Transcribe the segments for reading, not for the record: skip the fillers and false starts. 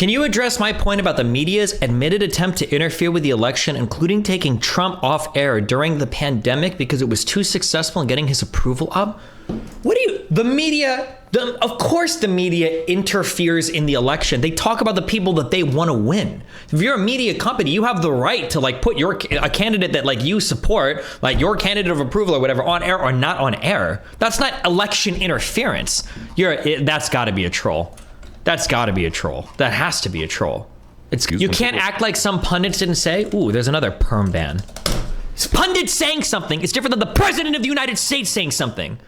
Can you address my point about the media's admitted attempt to interfere with the election, including taking Trump off air during the pandemic because it was too successful in getting his approval up? What do you, the media, of course the media interferes in the election. They talk about the people that they want to win. If you're a media company, you have the right to like put a candidate that like you support, like your candidate of approval or whatever, on air or not on air. That's not election interference. That's got to be a troll. That's got to be a troll. That has to be a troll. You can't act like some pundits didn't say, ooh, there's another perm ban. Pundits saying something is different than the president of the United States saying something.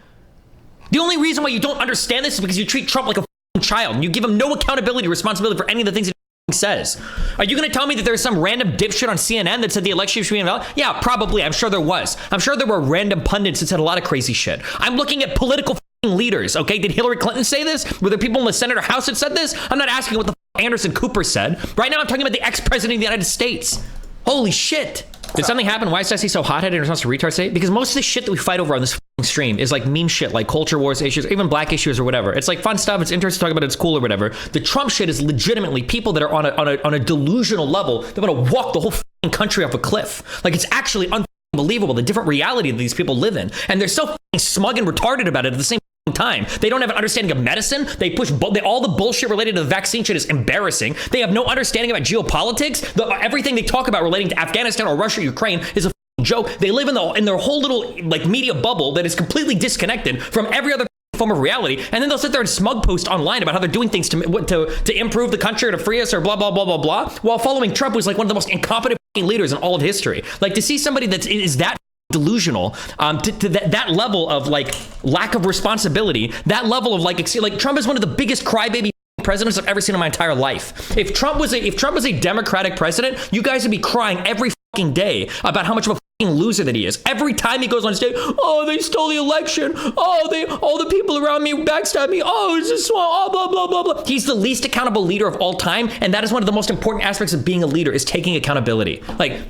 The only reason why you don't understand this is because you treat Trump like a child and you give him no accountability, responsibility for any of the things he says. Are you going to tell me that there's some random dipshit on CNN that said the election should be invalid? Yeah, probably. I'm sure there was. I'm sure there were random pundits that said a lot of crazy shit. I'm looking at political leaders, okay? Did Hillary Clinton say this? Were there people in the Senate or House that said this? I'm not asking what the Anderson Cooper said. Right now I'm talking about the ex-president of the United States. Holy shit. Did something happen? Why is Jesse so hot-headed in response to retard state? Because most of the shit that we fight over on this stream is like meme shit, like culture wars issues, even black issues or whatever. It's like fun stuff. It's interesting to talk about. It's cool or whatever. The Trump shit is legitimately people that are on a delusional level. They're going to walk the whole country off a cliff. Like it's actually unbelievable the different reality that these people live in. And they're so smug and retarded about it at the same time. They don't have an understanding of medicine. They push all the bullshit related to the vaccine shit is embarrassing. They have no understanding about geopolitics. Everything they talk about relating to Afghanistan or Russia, Ukraine is a joke. They live in their whole little like media bubble that is completely disconnected from every other form of reality. And then they'll sit there and smug post online about how they're doing things to improve the country or to free us or blah, blah, blah, blah, blah, while following Trump, who's like one of the most incompetent leaders in all of history. Like to see somebody that is that delusional to that level of like lack of responsibility, that level of like Trump is one of the biggest crybaby presidents I've ever seen in my entire life. If Trump was a Democratic president, you guys would be crying every fucking day about how much of a fucking loser that he is. Every time he goes on stage, oh, they stole the election. Oh, all the people around me backstabbed me. Oh, it's just blah, blah, blah, blah. He's the least accountable leader of all time. And that is one of the most important aspects of being a leader is taking accountability. Like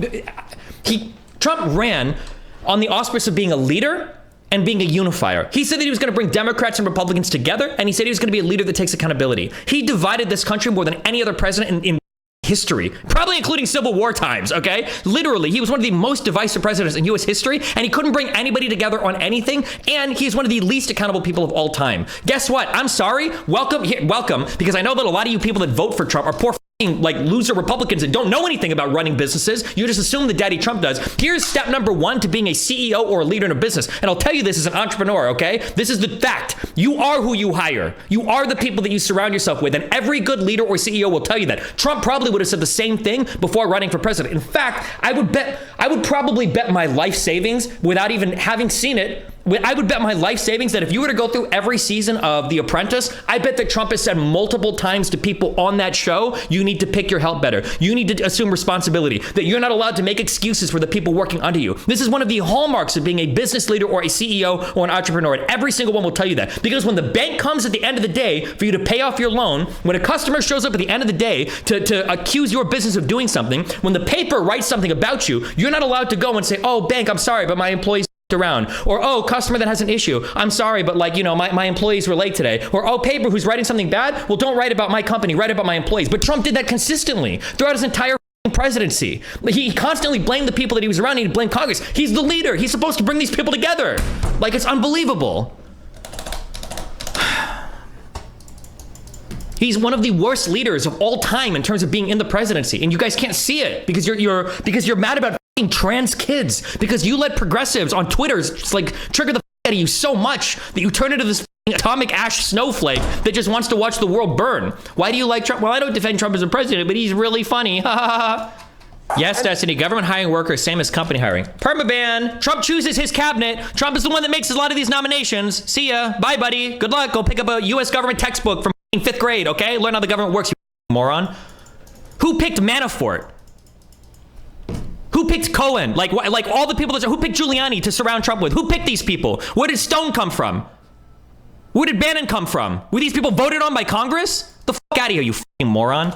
Trump ran on the auspice of being a leader and being a unifier. He said that he was going to bring Democrats and Republicans together, and he said he was going to be a leader that takes accountability. He divided this country more than any other president in history, probably including Civil War times, okay? Literally, he was one of the most divisive presidents in U.S. history, and he couldn't bring anybody together on anything, and he's one of the least accountable people of all time. Guess what? I'm sorry. Welcome, because I know that a lot of you people that vote for Trump are poor like loser Republicans that don't know anything about running businesses. You just assume that Daddy Trump does. Here's step number one to being a CEO or a leader in a business. And I'll tell you this as an entrepreneur, okay? This is the fact. You are who you hire. You are the people that you surround yourself with. And every good leader or CEO will tell you that. Trump probably would have said the same thing before running for president. In fact, I would probably bet my life savings without even having seen it. I would bet my life savings that if you were to go through every season of The Apprentice, I bet that Trump has said multiple times to people on that show, you need to pick your help better. You need to assume responsibility, that you're not allowed to make excuses for the people working under you. This is one of the hallmarks of being a business leader or a CEO or an entrepreneur. And every single one will tell you that. Because when the bank comes at the end of the day for you to pay off your loan, when a customer shows up at the end of the day to accuse your business of doing something, when the paper writes something about you, you're not allowed to go and say, oh, bank, I'm sorry, but my employees around, or oh, customer that has an issue, I'm sorry, but like, you know, my employees were late today, or oh, paper who's writing something bad, well, don't write about my company, write about my employees. But Trump did that consistently throughout his entire presidency. He constantly blamed the people that he was around. He blamed Congress. He's the leader. He's supposed to bring these people together. Like, it's unbelievable. He's one of the worst leaders of all time in terms of being in the presidency, and you guys can't see it because you're mad about trans kids, because you let progressives on Twitter just like trigger the out of you so much that you turn into this atomic ash snowflake that just wants to watch the world burn. Why do you like Trump? Well, I don't defend Trump as a president, but he's really funny. Yes, Destiny, government hiring workers, same as company hiring. Permaban. Trump chooses his cabinet. Trump is the one that makes a lot of these nominations. See ya. Bye, buddy. Good luck. Go pick up a U.S. government textbook from 5th grade, okay? Learn how the government works, you moron. Who picked Manafort? Who picked Cohen? Like all the people who picked Giuliani to surround Trump with? Who picked these people? Where did Stone come from? Where did Bannon come from? Were these people voted on by Congress? The fuck out of here, you fucking moron.